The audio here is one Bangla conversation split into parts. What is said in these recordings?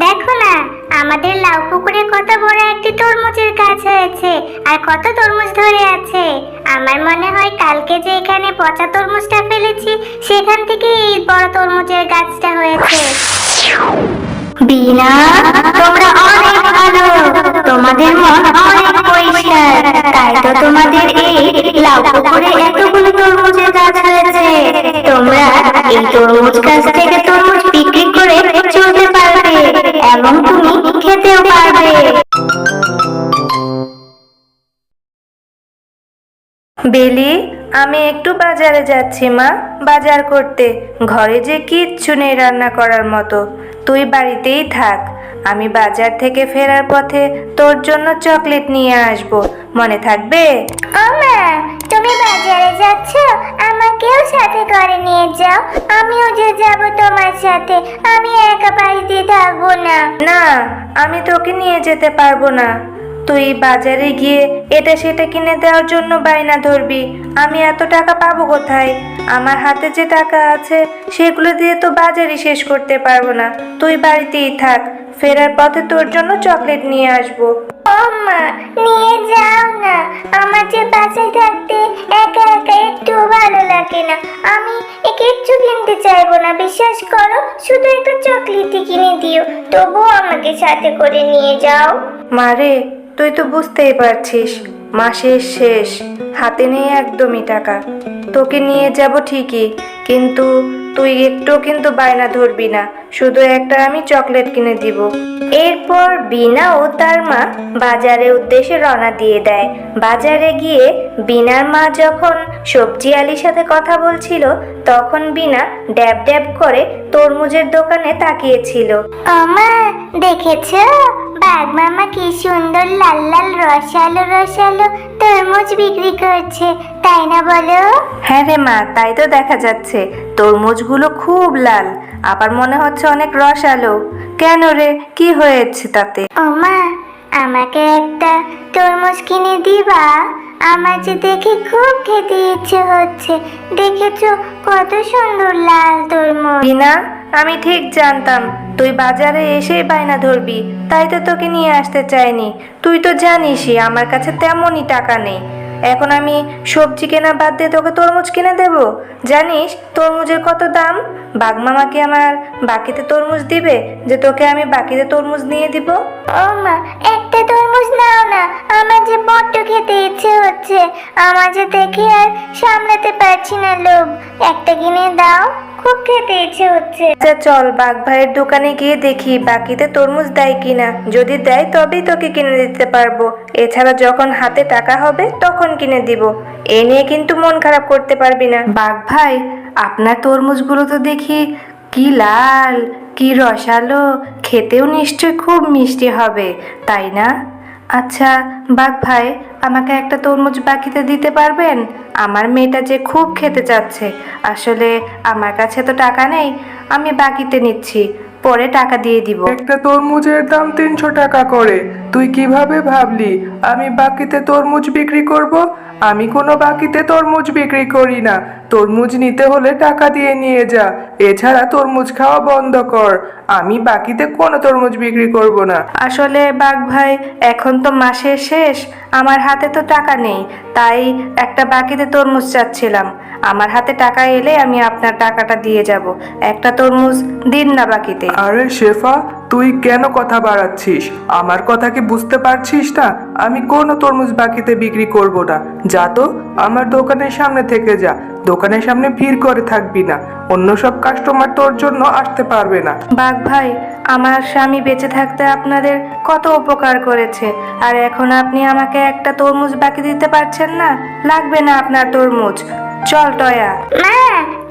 দেখো না, আমাদের লাউ পুকুরে কত বড় একটি তরমুজের গাছ হয়েছে আর কত তরমুজ ধরে আছে। আমার মনে হয় কালকে যে এখানে পচা তরমুজটা ফেলেছি সেখান থেকে এই বড় তরমুজের গাছটা হয়েছে। বিনা, তোমরা অনেক ভালো, তোমাদের মন অনেক পরিষ্কার, তাই তো তোমাদের এই লাউ পুকুরে এতগুলো তরমুজের গাছ হয়েছে। তোমরা এই তরমুজ গাছ থেকে তরমুজ বিক্রি করে চলতে পারবে এবং তুমি খেতেও পারবে। বেলি, আমি একটু বাজারে যাচ্ছি মা, বাজার করতে। ঘরে যে কিচ্ছু নেই রান্না করার মতো, তুই বাড়িতেই থাক। আমি বাজার থেকে ফেরার পথে তোর জন্য চকলেট নিয়ে আসব, মনে থাকবে? ও মা, তুমি বাজারে যাচ্ছ? আমাকেও সাথে করে নিয়ে যাও, আমিও যে যাব তোমার সাথে। আমি একা বাড়িতে থাকবো না। না, আমি তোকে নিয়ে যেতে পারবো না। তুই বাজারে গিয়ে এটা সেটা কিনে দেওয়ার জন্য বায়না ধরবি। আমি এত টাকা পাবো কোথায়? আমার হাতে যে টাকা আছে সেগুলো দিয়ে তো বাজারই শেষ করতে পারবো না। তুই বাড়িতেই থাক, ফেরার পথে তোর জন্য চকলেট নিয়ে আসবো। ও মা, নিয়ে যাও না, আমার যে বাসায় থাকতে একা একা একটু ভালো লাগে না। আমি কিচ্ছু কিনতে চাইবো না, বিশ্বাস করো। শুধু একটা চকলেটই কিনে দিও, তবুও আমাকে সাথে করে নিয়ে যাও। মারে, তুই তো বুঝতেই পারছিস মাসের শেষ, হাতে নেই একদমই টাকা। তোকে নিয়ে যাব ঠিকই, কিন্তু তুই একটু কিন্তু বায়না ধরবি না, শুধু একটা আমি চকলেট কিনে দিব। এরপর বিনা ও তার মা বাজারের উদ্দেশ্যে রওনা দিয়ে দেয়। বাজারে গিয়ে বিনার মা যখন সবজি আলির সাথে কথা বলছিল, তখন বিনা ড্যাব ড্যাব করে তরমুজের দোকানে তাকিয়েছিল। মা, দেখেছো বাঘ মামা কি সুন্দর লাল লাল রসালো রসালো তরমুজ বিক্রি করছে, তাই না বলো? হ্যাঁ রে মা, তাই তো দেখা যাচ্ছে। তরমুজগুলো খুব লাল, আবার মনে হচ্ছে অনেক রসালো। কেন রে, কি হয়েছে তাতে? ও মা, আমাকে একটা তরমুজ কিনে দিবা? আমার যে দেখে খুব খেতে ইচ্ছে হচ্ছে। দেখেছো কত সুন্দর লাল তরমুজ। বিনা, আমি ঠিক জানতাম তুই বাজারে এসেই বায়না ধরবি, তাই তো তোকে নিয়ে আসতে চাইনি। তুই তো জানিসই আমার কাছে তেমনই টাকা নেই। এখন আমি সবজি কেনা বাদ দিয়ে তোকে তরমুজ কিনে দেব? জানিস তরমুজের কত দাম? বাঘমামা কি আমার বাকিতে তরমুজ দিবে যে তোকে আমি বাকিতে তরমুজ নিয়ে দিব? ও মা, একটা তরমুজ নাও না, আমার যে বড্ড খেতে ইচ্ছে হচ্ছে। আমার যে দেখে আর সামলাতে পারছি না লোভ। একটা কিনে দাও, খুব খেতে ইচ্ছে হচ্ছে। আচ্ছা চল, বাঘ ভাইয়ের দোকানে গিয়ে দেখি বাকিতে তরমুজ দেয় কিনা। যদি দেয় তবেই তোকে কিনে দিতে পারবো, এছাড়া যখন হাতে টাকা হবে তখন কিনে দিব। এ নিয়ে কিন্তু মন খারাপ করতে পারবি না। বাঘ ভাই, আপনার তরমুজগুলো তো দেখি কি লাল, কি রসালো, খেতেও নিশ্চয় খুব মিষ্টি হবে, তাই না? আচ্ছা বাঘ ভাই, আমাকে একটা তরমুজ বাকিতে দিতে পারবেন? আমার মেয়েটা যে খুব খেতে চাচ্ছে। আসলে আমার কাছে তো টাকা নেই, আমি বাকিতে নিচ্ছি, পরে টাকা দিয়ে দিব। একটা তরমুজের দাম 300 টাকা করে। তুই কিভাবে ভাবলি আমি বাকিতে তরমুজ বিক্রি করব? আমি কোনো বাকিতে তরমুজ বিক্রি করি না। তরমুজ নিতে হলে টাকা দিয়ে নিয়ে যা, এছাড়া তরমুজ খাওয়া বন্ধ কর। আমি বাকিতে কোনো তরমুজ বিক্রি করব না। আসলে বাঘ ভাই, এখন তো মাসের শেষ, আমার হাতে তো টাকা নেই, তাই একটা বাকিতে তরমুজ চাচ্ছিলাম। আমার হাতে টাকা এলে আমি আপনার টাকাটা দিয়ে যাব। একটা তরমুজ দিন না বাকিতে। আরে শেফা, তুই কেন কথা বাড়াচ্ছিস? আমার কথা কি বুঝতে পারছিস না? আমি কোনো তরমুজ বাকিতে বিক্রি করব না। যা তো আমার দোকানের সামনে থেকে যা, দোকানের সামনে ভিড় করে থাকবি না, অন্য সব কাস্টমার তোর জন্য আসতে পারবে না। বাঘ ভাই, আমার স্বামী বেঁচে থাকতে আপনাদের কত উপকার করেছে, আর এখন আপনি আমাকে একটা তরমুজ বাকি দিতে পারছেন না? লাগবে না আপনার তরমুজ, চল টয়া। মা,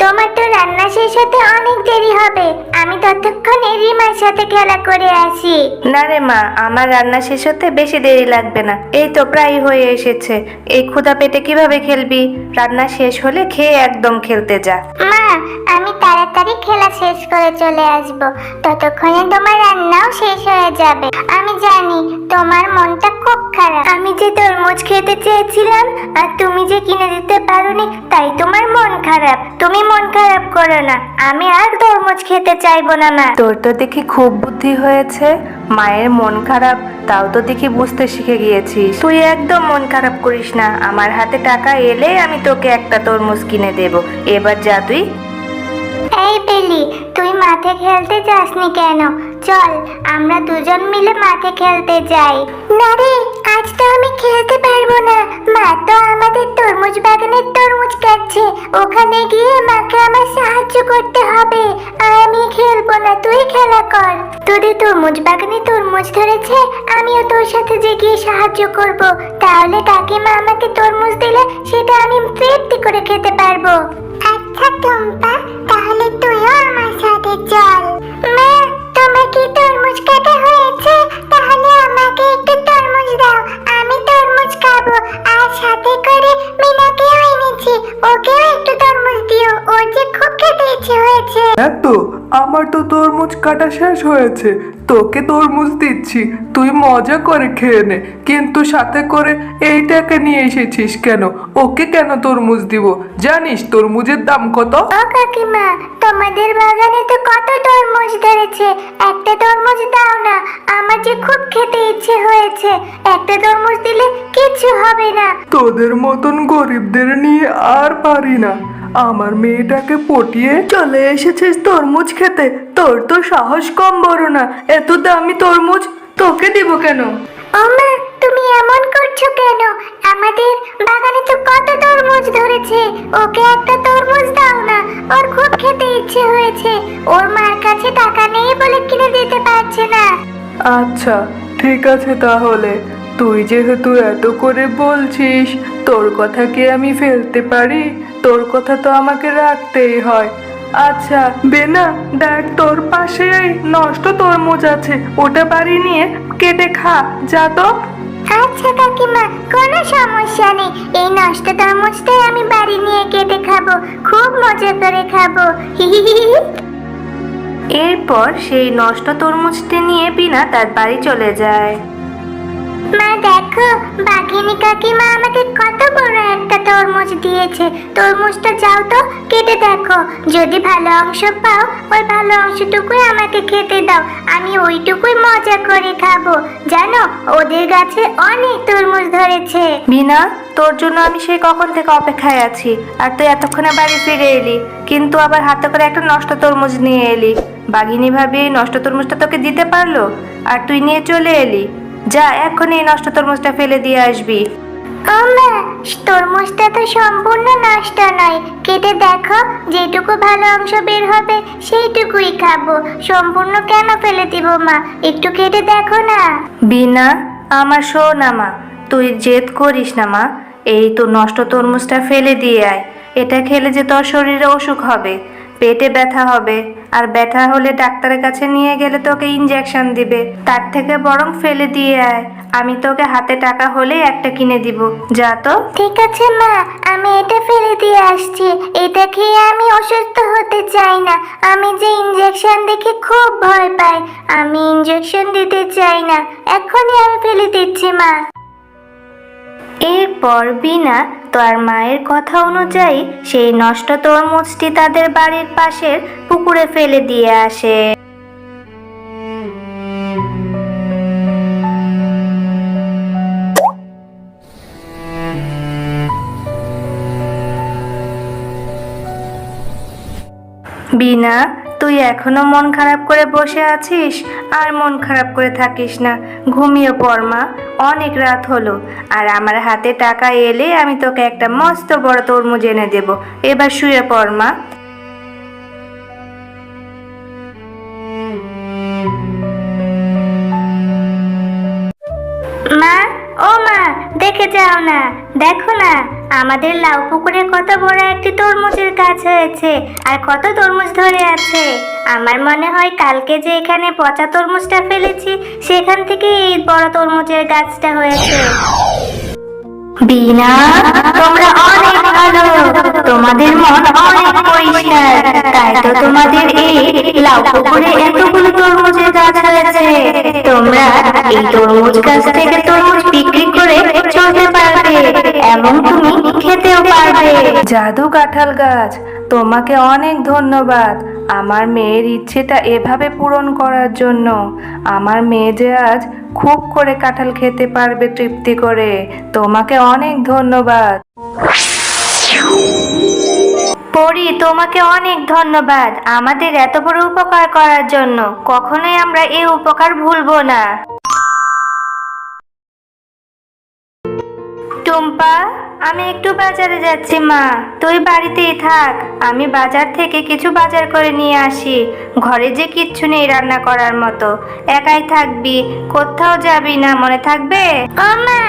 তোমার তো রান্না শেষ হতে অনেক দেরি হবে। আমি ততক্ষণে রিমার সাথে খেলা করে আসি। না রে মা, আমার রান্না শেষ হতে বেশি দেরি লাগবে না, এই তো প্রায় হয়ে এসেছে। এই ক্ষুধা পেটে কিভাবে খেলবি? রান্না শেষ হলে খেয়ে একদম খেলতে যা। মা, আমি তাড়াতাড়ি খেলা শেষ শেষ করে চলে আসব। ততক্ষণে তোমার রান্নাও শেষ হয়ে যাবে। আমি জানি তোমার মনটা খুব খারাপ। আমি যে তরমুজ খেতে চেয়েছিলাম আর তুমি যে কিনে দিতে পারোনি, তাই তোমার মন খারাপ। তুমি মন খারাপ করো না, আমি আর তরমুজ খেতে চাইবো না মা। তোর তো দেখি খুব বুদ্ধি হয়েছে। মায়ের মন খারাপ তাও তো দেখি বুঝতে শিখে গিয়েছিস। তুই একদম মন খারাপ করিস না, আমার হাতে টাকা এলে আমি তোকে একটা তরমুজ কিনে দেব। এবার যা তুই। এই বেলি, তুই মাঠে খেলতে যাসনি কেন? চল আমরা দুজন মিলে মাঠে খেলতে যাই। না রে, আজ তো আমি খেলতে পারবো না। মা তো আমাদের তরমুজ বাগানের তরমুজ কাটছে, ওখানে গিয়ে মাকে আমার সাহায্য করতে হবে। আমি খেলবো না, তুই খেলা কর। তোদের তরমুজ বাগানে তরমুজ ধরেছে, আমিও তোর সাথে যে গিয়ে সাহায্য করব। তাহলে কাকিমা আমাকে তরমুজ দিলে সেটা আমি তৃপ্তি করে খেতে পারবো। আচ্ছা টুম্পা, তাহলে তুইও আমার সাথে চল। মা, তোমার কি তরমুজ কাটা হয়েছে? তাহলে আমাকে একটু তরমুজ দাও, আমি তরমুজ খাবো। আর সাথে করে মিনাকেও এনেছি, ওকেও একটু তরমুজ দিও, ওর যে খুব খেতে ইচ্ছে হয়েছে। এত আমার তো তরমুজ কাটা শেষ হয়েছে, তোকে তরমুজ দিচ্ছি, তুই মজা করে খেয়ে নে। কিন্তু সাথে করে এইটাকে নিয়ে এসেছিস কেন? ওকে কেন তরমুজ দিব? জানিস তরমুজের দাম কত? ও কাকিমা, তোমাদের বাগানে তো কত তরমুজ ধরেছে, একটা তরমুজ দাও না, আমার যে খুব খেতে ইচ্ছে হয়েছে। একটা তরমুজ দিলে কিছু হবে না। তোদের মতন গরিবদের নিয়ে আর পারি না। আমার মেয়েটাকে পটিয়ে চলে এসেছিস তরমুজ খেতে। তোর তো সাহস কম বড় না, এত দামি তরমুজ তোকে দিব কেন? ও মা, তুমি এমন করছো কেন? আমাদের বাগানে তো কত তরমুজ ধরেছে, ওকে একটা তরমুজ দাও না, ওর খুব খেতে ইচ্ছে হয়েছে। ওর মার কাছে টাকা নেই বলে কিনে দিতে পারছে না। আচ্ছা ঠিক আছে, তাহলে তুই যেহেতু এত করে বলছিস, তোর কথা কি আমি ফেলতে পারি? তোর কথা তো আমাকে রাখতেই হয়। আচ্ছা বেনা, দেখ তোর পাশে এই নষ্ট তরমুজ আছে, ওটা বাড়ি নিয়ে কেটে খা, যা তো। আচ্ছা কাকিমা, কোনো সমস্যা নেই। এই নষ্ট তরমুজটাই আমি বাড়ি নিয়ে কেটে খাবো, খুব মজা করে খাবো। এরপর সেই নষ্ট তরমুজটি নিয়ে বিনা তার বাড়ি চলে যায়। মা দেখো, বাঘিনী কাকিমা আমাকে কত বড় একটা তরমুজ দিয়েছে। তরমুজটা যাও তো কেটে দেখো, যদি ভালো অংশ পাও ওই ভালো অংশটুকুই আমাকে খেতে দাও, আমি ওইটুকুই মজা করে খাবো। জানো, ওদের গাছে অনেক তরমুজ ধরেছে। বিনা, তোর জন্য আমি সেই কখন থেকে অপেক্ষায় আছি, আর তুই এতক্ষণে বাড়ি ফিরে এলি, কিন্তু আবার হাতে করে একটা নষ্ট তরমুজ নিয়ে এলি। বাঘিনী ভাবি এই নষ্ট তরমুজটা তোকে দিতে পারলো, আর তুই নিয়ে চলে এলি। যা, এক্ষুনি এই নষ্ট তরমুজটা ফেলে দিয়ে আসবি। ও মা, তরমুজটা তো সম্পূর্ণ নষ্ট নয়, কেটে দেখো, যেটুকু ভালো অংশ বের হবে সেইটুকুই খাবো। সম্পূর্ণ কেন ফেলে দিব মা, একটু কেটে দেখো না। বিনা, আমার শোনা মা, তুই জেদ করিস না মা, এই তো নষ্ট তরমুজটা ফেলে দিয়ে আয়। এটা খেলে যে তোর শরীরে অসুখ হবে, পেটে ব্যথা হবে, আর ব্যথা হলে ডাক্তারের কাছে নিয়ে গেলে তোকে ইনজেকশন দিবে। তার থেকে বরং ফেলে দিয়ে আয়, আমি তোকে হাতে টাকা হলে একটা কিনে দিব। যা তো। ঠিক আছে মা, আমি এটা ফেলে দিয়ে আসছি। এটা খেয়ে আমি অসুস্থ হতে চাই না। আমি যে ইনজেকশন দেখে খুব ভয় পাই, আমি ইনজেকশন দিতে চাই না। এখনই আমি ফেলে দিচ্ছি মা। এরপর বিনা তার মায়ের কথা অনুযায়ী সেই নষ্ট তরমুজটি তাদের বাড়ির পাশের পুকুরে ফেলে দিয়ে আসে। বিনা, তুই এখনো মন খারাপ করে বসে আছিস? আর মন খারাপ করে থাকিস না, ঘুমিয়ে পড় মা, অনেক রাত হলো। আর আমার হাতে টাকা এলে আমি তোকে একটা মস্ত বড় তরমুজ এনে দেব। এবার শুয়ে পড় মা। মা, ও মা, দেখে যাও না, দেখো না, আমাদের লাউ পুকুরে কত বড় একটি তরমুজের গাছ হয়েছে, আর কত তরমুজ ধরে আছে। আমার মনে হয় কালকে যে এখানে পচা তরমুজটা ফেলেছি, সেখান থেকে এই বড় তরমুজের গাছটা হয়েছে। বিনা, তোমরা অনেক ভালো, তোমাদের মন অনেক পরিষ্কার, তাই তো তোমাদের এই লাউ পুকুরে এতগুলো তরমুজের গাছ হয়েছে, তোমরা এই তরমুজ গাছ থেকে তরমুজ বিক্রি করে চলতে পারবে এবং তুমি খেতেও পারবে। জাদু কাঁঠাল গাছ, তোমাকে অনেক ধন্যবাদ আমার মেয়ের ইচ্ছেটা এভাবে পূরণ করার জন্য। আমার মেয়ে যে আজ খুব করে কাঁঠাল খেতে পারবে তৃপ্তি করে। তোমাকে অনেক ধন্যবাদ। পরি, তোমাকে অনেক ধন্যবাদ আমাদের এত বড় উপকার করার জন্য। কখনোই আমরা এই উপকার ভুলবো না। টুম্পা, আমি একটু বাজারে যাচ্ছি মা, তুই বাড়িতেই থাক। আমি বাজার থেকে কিছু বাজার করে নিয়ে আসি। ঘরে যে কিচ্ছু নেই রান্না করার মতো, একাই থাকবি, কোথাও যাবি না, মনে থাকবে? ও মা,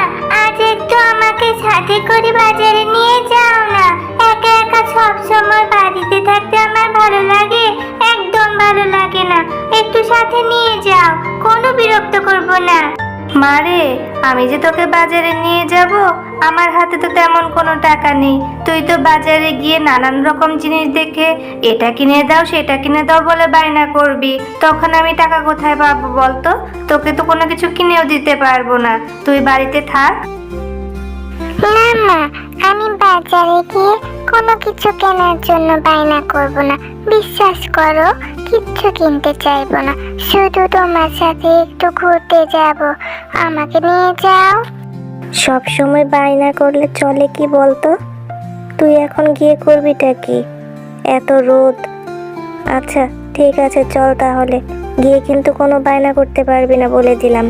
আজ একটু আমাকে সাথে করে বাজারে নিয়ে যাও না। একা একা সব সময় বাড়িতে থাকতে আমার ভালো লাগে? একদম ভালো লাগে না। একটু সাথে নিয়ে যাও, কোনো বিরক্ত করব না। মারে, আমি যে তোকে বাজারে নিয়ে যাব, আমার হাতে তো তেমন কোনো টাকা নেই। তুই তো বাজারে গিয়ে নানান রকম জিনিস দেখে এটা কিনে দাও সেটা কিনে দাও বলে বায়না করবি, তখন আমি টাকা কোথায় পাবো বলতো? তোকে তো কোনো কিছু কিনেও দিতে পারবো না। তুই বাড়িতে থাক। না মা, আমি বাজারে গিয়ে কোনো কিছু কেনার জন্য বায়না করব না। বিশ্বাস করো, কিচ্ছু কিনতে চাইবো না। শুধু তোমার সাথে একটু ঘুরতে যাব। আমাকে নিয়ে যাও। সব সময় বায়না করলে চলে কি বলতো? তুই এখন গিয়ে করবিটা কি? এত রোদ। আচ্ছা ঠিক আছে, চল তাহলে। গিয়ে কিন্তু কোনো বায়না করতে পারবি না বলে দিলাম।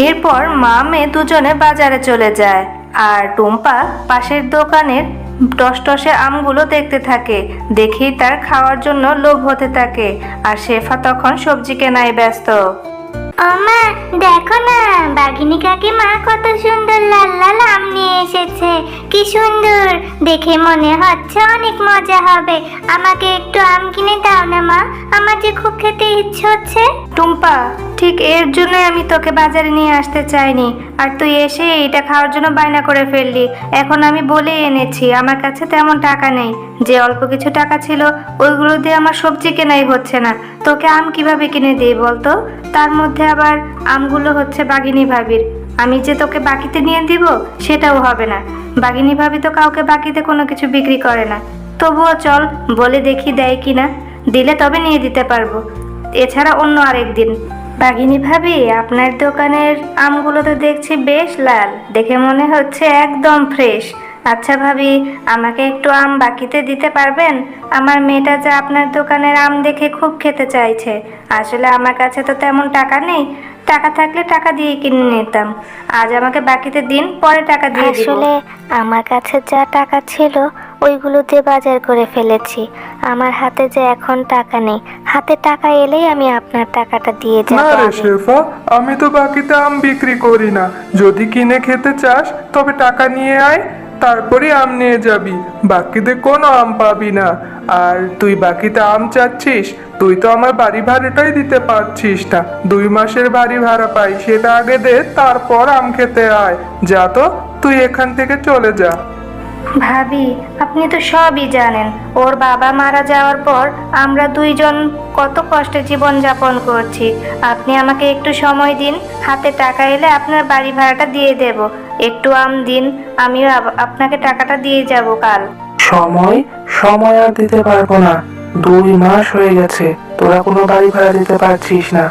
এরপর মা মেয়ে দুজনে বাজারে চলে যায় আর টুম্পা পাশের দোকানের টসটসে আমগুলো দেখতে থাকে। দেখেই তার খাওয়ার জন্য লোভ হতে থাকে আর শেফা তখন সবজি কেনায় ব্যস্ত। ও মা, দেখো না, বাঘিনী কাকিমা কত সুন্দর লাল লাল আম নিয়ে এসেছে। কি সুন্দর, দেখে মনে হচ্ছে অনেক মজা হবে। আমাকে একটু আম কিনে দাও না মা, আমার যে খুব খেতে ইচ্ছে হচ্ছে। টুম্পা, ঠিক এর জন্য আমি তোকে বাজারে নিয়ে আসতে চাইনি, আর তুই এসে এটা খাওয়ার জন্য বায়না করে ফেললি। এখন আমি বলে এনেছি আমার কাছে তেমন টাকা নেই। যে অল্প কিছু টাকা ছিল ওইগুলো দিয়ে আমার সবজি কেনাই হচ্ছে না। তোকে আম কিভাবে কিনে দিই বলতো? তার মধ্যে আবার আমগুলো হচ্ছে বাঘিনী ভাবির। আমি যে তোকে বাকিতে নিয়ে দিব সেটাও হবে না। বাঘিনী ভাবি তো কাউকে বাকিতে কোনো কিছু বিক্রি করে না। তবুও চল, বলে দেখি দেয় কিনা। দিলে তবে নিয়ে দিতে পারবো, এছাড়া অন্য আরেক দিন। বাঘিনী ভাবি, আপনার দোকানের আমগুলো তো দেখছি বেশ লাল, দেখে মনে হচ্ছে একদম ফ্রেশ। আচ্ছা ভাবি, আমাকে একটু আম বাকিতে দিতে পারবেন? আমার মেয়েটা যে আপনার দোকানের আম দেখে খুব খেতে চাইছে। আসলে আমার কাছে তো তেমন টাকা নেই, টাকা থাকলে টাকা দিয়ে কিনে নিতাম। আজ আমাকে বাকিতে দিন, পরে টাকা দিয়ে দিব। আসলে আমার কাছে যা টাকা ছিল ওইগুলো দিয়ে বাজার করে ফেলেছি। আমার হাতে যে এখন টাকা নেই, হাতে টাকা এলেই আমি আপনার টাকাটা দিয়ে না যাব। রে শেফা, আমি তো বাকিতে আম বিক্রি করি না। যদি কিনে খেতে চাস তবে টাকা নিয়ে আয়, তারপরে আম নিয়ে যাবি। বাকিতে কোনো আম পাবি না। আর তুই বাকিতে আম চাচ্ছিস? তুই তো আমার বাড়ি ভাড়াটাই দিতে পারছিস না। 2 মাসের বাড়ি ভাড়া পাই, সেটা আগে দে, তারপর আম খেতে আয়। যা তো, তুই এখান থেকে চলে যা। ভাবি, আপনি তো সবই জানেন। ওর বাবা মারা যাওয়ার পর আমরা দুইজন কত কষ্টে জীবন যাপন করছি। আপনি আমাকে একটু সময় দিন, হাতে টাকা এলে আপনার বাড়ি ভাড়াটা দিয়ে দেব। একটু আম দিন, আমিও আপনাকে টাকাটা দিয়ে যাব কাল। সময় আর দিতে পারবো না। 2 মাস হয়ে গেছে তোরা কোনো বাড়ি ভাড়া দিতে পারছিস না।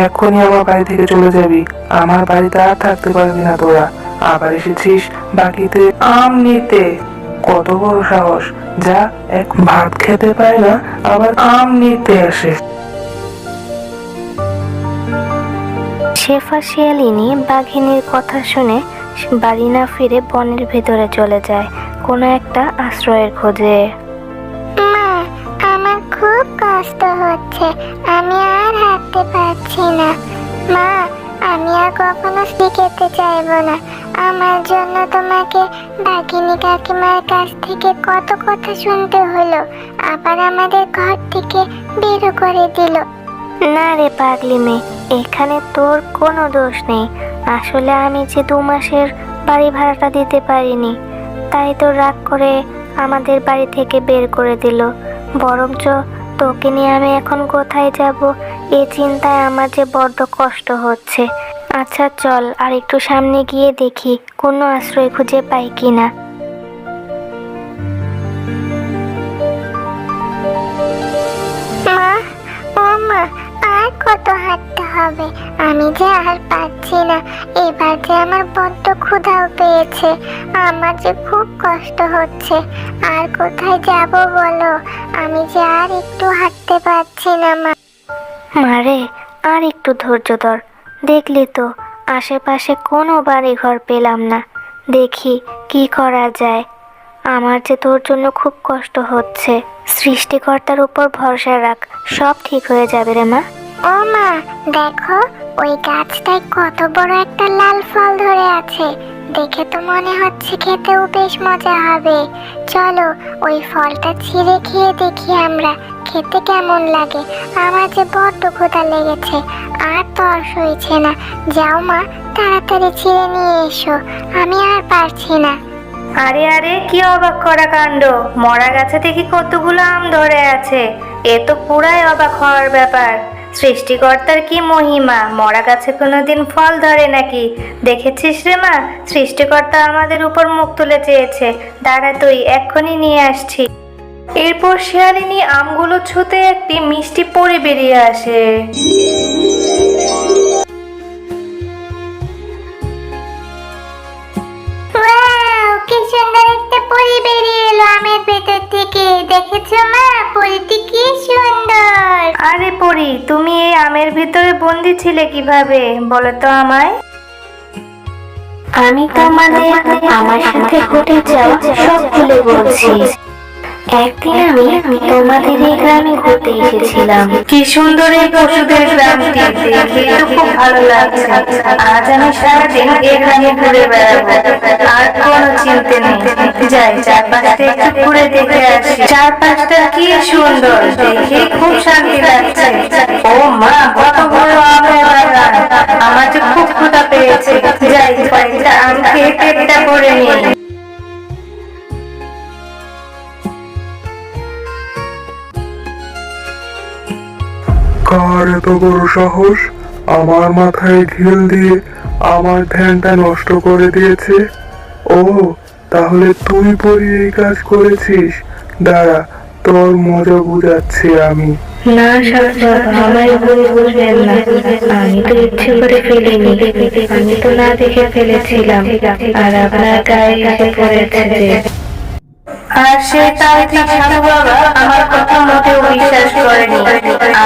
এক্ষুনি আমার বাড়ি থেকে চলে যাবি। আমার বাড়িতে আর থাকতে পারবি না তোরা। আবার এসেছিস বাকিতে আম নিতে। কত বড় সাহস! যা, এক ভাত খেতে পায় না, আবার আম নিতে আসে। শেফা শিয়ালিনী বাঘিনীর কথা শুনে বাড়ি না ফিরে বনের ভেতরে চলে যায় কোনো একটা আশ্রয়ের খোঁজে। মা, আমার খুব কষ্ট হচ্ছে। আমি আর হাঁটতে পারছি না। মা, আমি আর কখনো শিখতে চাইবো না। আমার জন্য তোমাকে বাঘিনী কাকিমার কাছ থেকে কত কথা শুনতে হলো, আবার আমাদের ঘর থেকে বেরো করে দিল। না রে পাগলি মেয়ে, এখানে তোর কোনো দোষ নেই। আসলে আমি যে 2 মাসের বাড়ি ভাড়াটা দিতে পারিনি, তাই তো রাগ করে আমাদের বাড়ি থেকে বের করে দিল। বরঞ্চ তোকে নিয়ে আমি এখন কোথায় যাব, এই চিন্তায় আমার যে বড্ড কষ্ট হচ্ছে। আচ্ছা চল আর একটু সামনে গিয়ে দেখি কোনো আশ্রয় খুঁজে পাই কিনা। মা, ও মা, আর কত হাঁটতে হবে? আমি যে আর পারছি না। এবার যে আমার বড্ড ক্ষুধাও পেয়েছে, আমার যে খুব কষ্ট হচ্ছে। আর কোথায় যাব বলো? আমি যে আর একটু হাঁটতে পারছি না মা। মারে, আর একটু ধৈর্য ধর। দেখলি তো আশেপাশে কোনো বাড়ি ঘর পেলাম না। দেখি কি করা যায়। আমার যে তোর জন্য খুব কষ্ট হচ্ছে। সৃষ্টিকর্তার উপর ভরসা রাখ, সব ঠিক হয়ে যাবে রে মা। ও মা, দেখো ওই গাছটায় কত বড় একটা লাল ফল ধরে আছে। দেখে তো মনে হচ্ছে খেতেও বেশ মজা হবে। চলো ওই ফলটা ছিঁড়ে খেয়ে দেখি আমরা, খেতে কেমন লাগে। আমার যে বড্ড ক্ষুধা লেগেছে, আর তর সইছে না। যাও মা, তাড়াতাড়ি ছিঁড়ে নিয়ে এসো, আমি আর পারছি না। আরে আরে, কি অবাক করা কাণ্ড! মরা গাছে দেখি কতগুলো আম ধরে আছে। এ তো পুরাই অবাক হওয়ার ব্যাপার। সৃষ্টিকর্তার কি মহিমা! মরা গাছে কোনোদিন ফল ধরে নাকি? দেখেছিস রে মা, সৃষ্টিকর্তা আমাদের উপর মুখ তুলে চেয়েছে। দাঁড়া, তুই এক্ষুনি নিয়ে আসছি। এরপর শিয়ালিনী আমগুলো ছুঁতে একটি মিষ্টি পরি বেরিয়ে আসে। ওয়াও, কি সুন্দর একটা পরী বেরিয়ে এলো আমের ভেতর থেকে। দেখেছো মা, পরীটি কি সুন্দর। আরে পরি, তুমি এই আমের ভিতরে বন্দি ছিলে কিভাবে বলো তো আমায়? আমি তোমাদের আমার সাথে ঘটে যাওয়া সব খুলে বলছি। একদিন আমি তোমাদের এই গ্রামে ঘুরতে এসেছিলাম। কি সুন্দর এই পশুদের গ্রামটি, দেখে তো খুব ভালো লাগছে। আজ আমি সারাদিন এই গ্রামে ঘুরে বেড়াবো, আর কোনো চিন্তা নেই। যাই, চারপাশটা একটু ঘুরে দেখে আসি। চারপাশটা কি সুন্দর, দেখে খুব শান্তি লাগছে। ও মা, কত বড় আমের বাগান! আমার যে খুব ক্ষুধা পেয়েছে। যাই, কয়েকটা আম খেয়ে পেটটা ভরে নিই। কার এত বড় সাহস আমার মাথায় ঢিল দিয়ে আমার ধ্যানটা নষ্ট করে দিয়েছে? ও, তাহলে তুই পরি এই কাজ করেছিস? দাঁড়া, তোর মজা বুঝাচ্ছি আমি। না সাজ্জাদ, আমায় ভুল বুঝবেন না। আমি তো ইচ্ছে করে ফেলিনি। আমি তো না দেখে ফেলেছিলাম, আর আপনার গায়ে এসে পড়েছে যে। আর সে তান্ত্রিক সাধু বাবা আমার কথা মোটেও বিশ্বাস করেনি,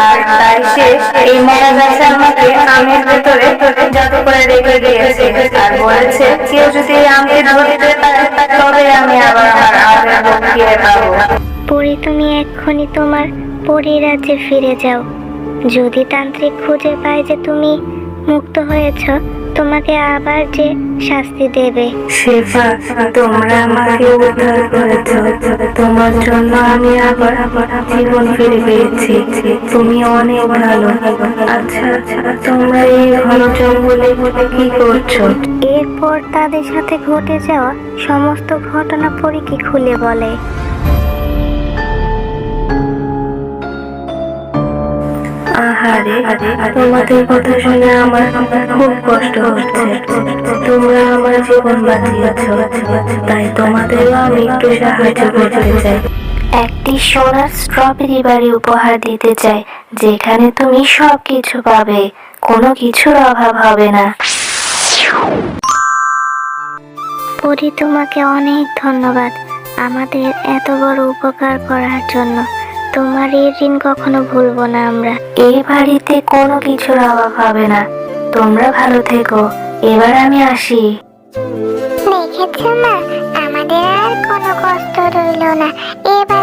আর তাই সে এই মরা গাছে আমাকে আমের ভেতরে জাদু করে রেখে দিয়েছে, আর বলেছে কেউ যদি এই আমকে ধরতে পারে তবে আমি আবার আমার আগের রূপ ফিরে পাবো। পরি, তুমি এক্ষুনি তোমার পরি রাজ্যে ফিরে যাও। যদি তান্ত্রিক খুঁজে পায় যে তুমি মুক্ত হয়েছ, তোমাকে আবার যে শাস্তি দেবে। শেফা, তোমরা আমাকে উদ্ধার করেছো। তোমার জন্য আমি আবার জীবন ফিরে পেয়েছি। তুমি অনেক ভালো। আচ্ছা, তোমরা এই ঘন জঙ্গলে কি করছো? এরপর তাদের সাথে ঘটে যাওয়া সমস্ত ঘটনা পরীকে খুলে বলে। আহারে, তোমাদের কথা শুনে আমার খুব কষ্ট হচ্ছে। তোমরা আমার জীবন বাঁচিয়েছ, তাই তোমাদেরও আমি একটু সাহায্য করতে চাই। একটি সোনার স্ট্রবেরি বাড়ি উপহার দিতে চাই, যেখানে তুমি সবকিছু পাবে, কোনো কিছুর অভাব হবে না। পরি, তোমাকে অনেক ধন্যবাদ আমাদের এত বড় উপকার করার জন্য। তোমার এই ঋণ কখনো ভুলবো না আমরা। এই বাড়িতে কোনো কিছুর অভাব হবে না। তোমরা ভালো থেকো। এবার আমি আসি। দেখেছো মা, আমাদের আর কোনো কষ্ট রইলো না। এবার